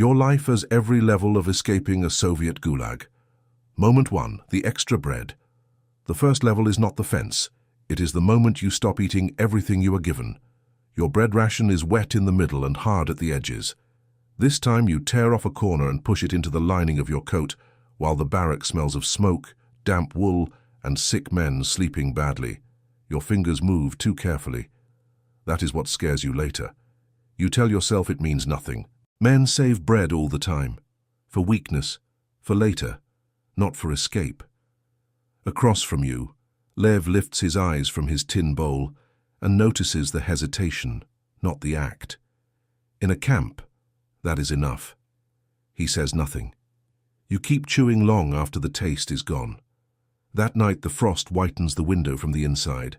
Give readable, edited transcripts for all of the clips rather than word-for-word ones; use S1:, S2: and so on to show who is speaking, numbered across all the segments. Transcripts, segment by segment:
S1: Your life has every level of escaping a Soviet Gulag. Moment 1, the extra bread. The first level is not the fence. It is the moment you stop eating everything you are given. Your bread ration is wet in the middle and hard at the edges. This time you tear off a corner and push it into the lining of your coat, while the barrack smells of smoke, damp wool, and sick men sleeping badly. Your fingers move too carefully. That is what scares you later. You tell yourself it means nothing. Men save bread all the time. For weakness, for later, not for escape. Across from you, Lev lifts his eyes from his tin bowl and notices the hesitation, not the act. In a camp, that is enough. He says nothing. You keep chewing long after the taste is gone. That night the frost whitens the window from the inside.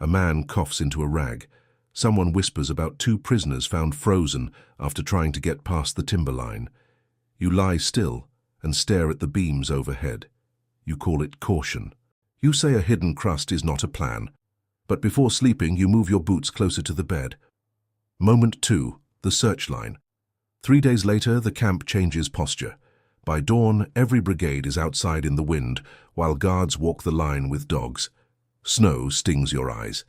S1: A man coughs into a rag. Someone whispers about 2 prisoners found frozen after trying to get past the timber line. You lie still and stare at the beams overhead. You call it caution. You say a hidden crust is not a plan. But before sleeping, you move your boots closer to the bed. Moment 2, the search line. 3 days later, the camp changes posture. By dawn, every brigade is outside in the wind, while guards walk the line with dogs. Snow stings your eyes.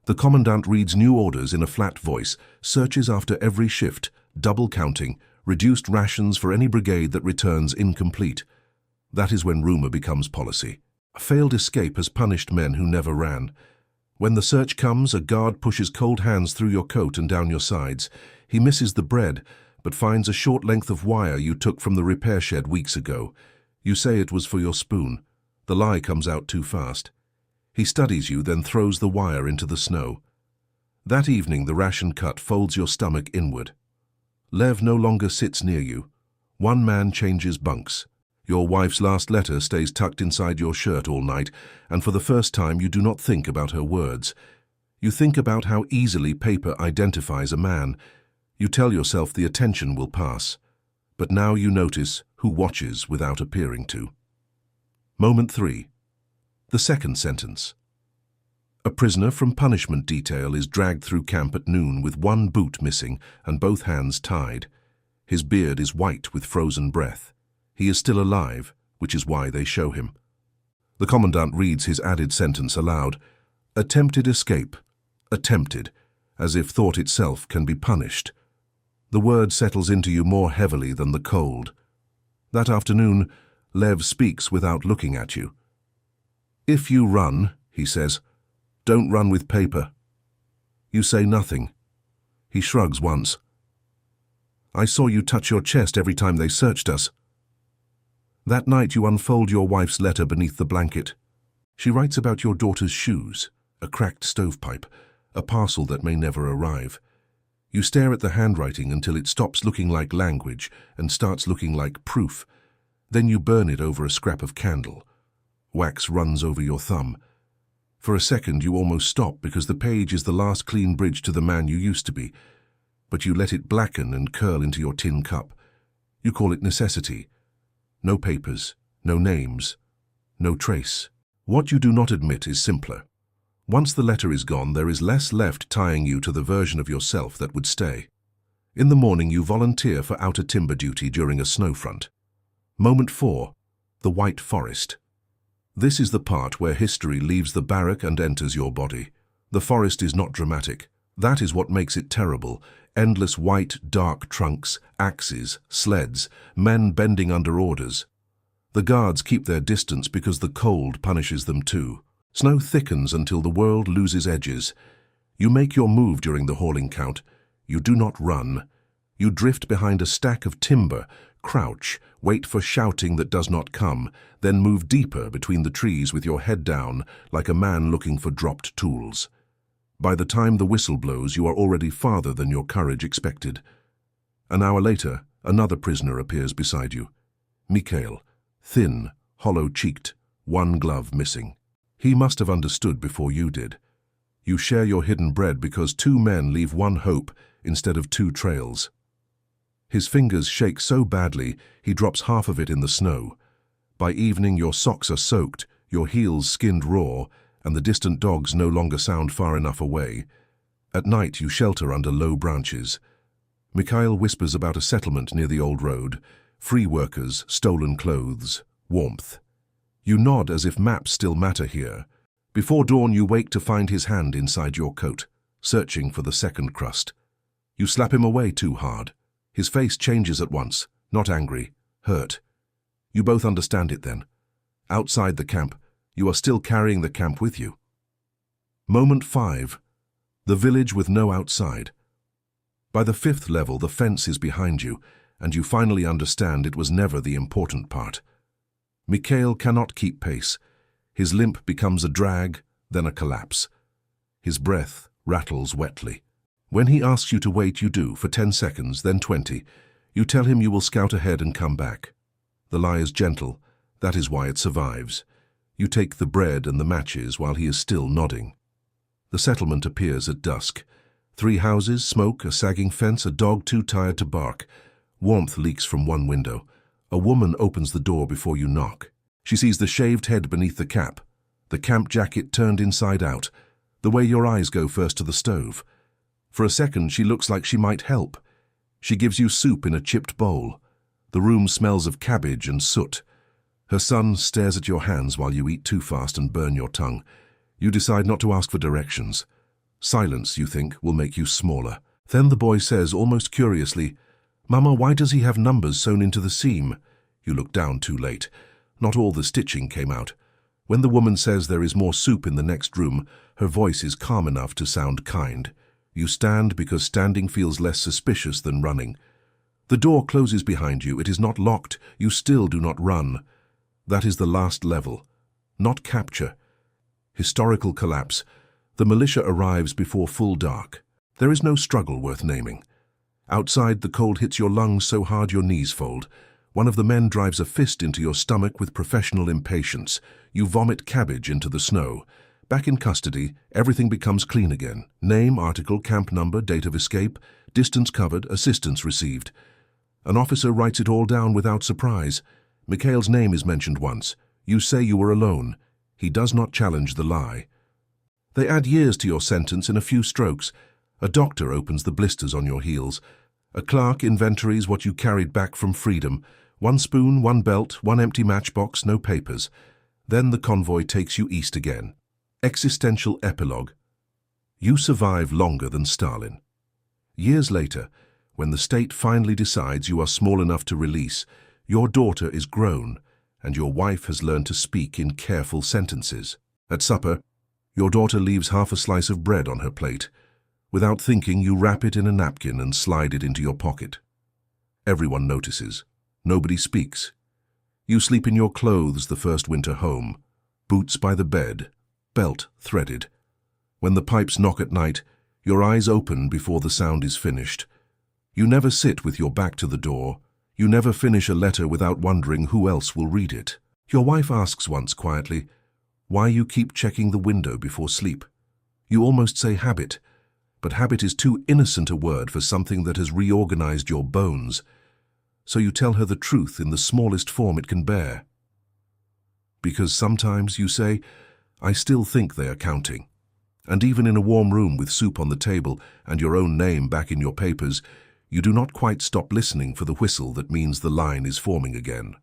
S1: The commandant reads new orders in a flat voice, searches after every shift, double counting, reduced rations for any brigade that returns incomplete. That is when rumor becomes policy. A failed escape has punished men who never ran. When the search comes, a guard pushes cold hands through your coat and down your sides. He misses the bread, but finds a short length of wire you took from the repair shed weeks ago. You say it was for your spoon. The lie comes out too fast. He studies you, then throws the wire into the snow. That evening, the ration cut folds your stomach inward. Lev no longer sits near you. One man changes bunks. Your wife's last letter stays tucked inside your shirt all night, and for the first time you do not think about her words. You think about how easily paper identifies a man. You tell yourself the attention will pass. But now you notice who watches without appearing to. Moment 3. The second sentence. A prisoner from punishment detail is dragged through camp at noon with one boot missing and both hands tied. His beard is white with frozen breath. He is still alive, which is why they show him. The commandant reads his added sentence aloud. Attempted escape. Attempted, as if thought itself can be punished. The word settles into you more heavily than the cold. That afternoon, Lev speaks without looking at you. If you run, he says, don't run with paper. You say nothing. He shrugs once. I saw you touch your chest every time they searched us. That night you unfold your wife's letter beneath the blanket. She writes about your daughter's shoes, a cracked stovepipe, a parcel that may never arrive. You stare at the handwriting until it stops looking like language and starts looking like proof. Then you burn it over a scrap of candle. Wax runs over your thumb. For a second you almost stop because the page is the last clean bridge to the man you used to be. But you let it blacken and curl into your tin cup. You call it necessity. No papers, no names, no trace. What you do not admit is simpler. Once the letter is gone, there is less left tying you to the version of yourself that would stay. In the morning you volunteer for outer timber duty during a snow front. Moment 4. The White Forest. This is the part where history leaves the barrack and enters your body. The forest is not dramatic. That is what makes it terrible. Endless white, dark trunks, axes, sleds, men bending under orders. The guards keep their distance because the cold punishes them too. Snow thickens until the world loses edges. You make your move during the hauling count. You do not run. You drift behind a stack of timber, crouch, wait for shouting that does not come, then move deeper between the trees with your head down like a man looking for dropped tools. By the time the whistle blows, you are already farther than your courage expected. An hour later, another prisoner appears beside you. Mikhail, thin, hollow-cheeked, one glove missing. He must have understood before you did. You share your hidden bread because 2 men leave one hope instead of 2 trails. His fingers shake so badly, he drops half of it in the snow. By evening, your socks are soaked, your heels skinned raw, and the distant dogs no longer sound far enough away. At night, you shelter under low branches. Mikhail whispers about a settlement near the old road, free workers, stolen clothes, warmth. You nod as if maps still matter here. Before dawn you wake to find his hand inside your coat, searching for the second crust. You slap him away too hard. His face changes at once, not angry, hurt. You both understand it then. Outside the camp, you are still carrying the camp with you. Moment 5. The village with no outside. By the 5th level, the fence is behind you, and you finally understand it was never the important part. Mikhail cannot keep pace. His limp becomes a drag, then a collapse. His breath rattles wetly. When he asks you to wait, you do, for 10 seconds, then 20. You tell him you will scout ahead and come back. The lie is gentle. That is why it survives. You take the bread and the matches while he is still nodding. The settlement appears at dusk. 3 houses, smoke, a sagging fence, a dog too tired to bark. Warmth leaks from one window. A woman opens the door before you knock. She sees the shaved head beneath the cap, the camp jacket turned inside out, the way your eyes go first to the stove. For a second, she looks like she might help. She gives you soup in a chipped bowl. The room smells of cabbage and soot. Her son stares at your hands while you eat too fast and burn your tongue. You decide not to ask for directions. Silence, you think, will make you smaller. Then the boy says, almost curiously, "Mama, why does he have numbers sewn into the seam?" You look down too late. Not all the stitching came out. When the woman says there is more soup in the next room, her voice is calm enough to sound kind. You stand because standing feels less suspicious than running. The door closes behind you. It is not locked. You still do not run. That is the last level. Not capture. Historical collapse. The militia arrives before full dark. There is no struggle worth naming. Outside, the cold hits your lungs so hard your knees fold. One of the men drives a fist into your stomach with professional impatience. You vomit cabbage into the snow. Back in custody, everything becomes clean again. Name, article, camp number, date of escape, distance covered, assistance received. An officer writes it all down without surprise. Mikhail's name is mentioned once. You say you were alone. He does not challenge the lie. They add years to your sentence in a few strokes. A doctor opens the blisters on your heels. A clerk inventories what you carried back from freedom. 1 spoon, 1 belt, 1 empty matchbox, no papers. Then the convoy takes you east again. Existential epilogue. You survive longer than Stalin. Years later, when the state finally decides you are small enough to release, your daughter is grown, and your wife has learned to speak in careful sentences. At supper, your daughter leaves half a slice of bread on her plate. Without thinking, you wrap it in a napkin and slide it into your pocket. Everyone notices. Nobody speaks. You sleep in your clothes the first winter home, boots by the bed, belt threaded. When the pipes knock at night, your eyes open before the sound is finished. You never sit with your back to the door. You never finish a letter without wondering who else will read it. Your wife asks once quietly, why you keep checking the window before sleep. You almost say habit, but habit is too innocent a word for something that has reorganized your bones. So you tell her the truth in the smallest form it can bear. Because sometimes, you say, I still think they are counting. And even in a warm room with soup on the table and your own name back in your papers, you do not quite stop listening for the whistle that means the line is forming again.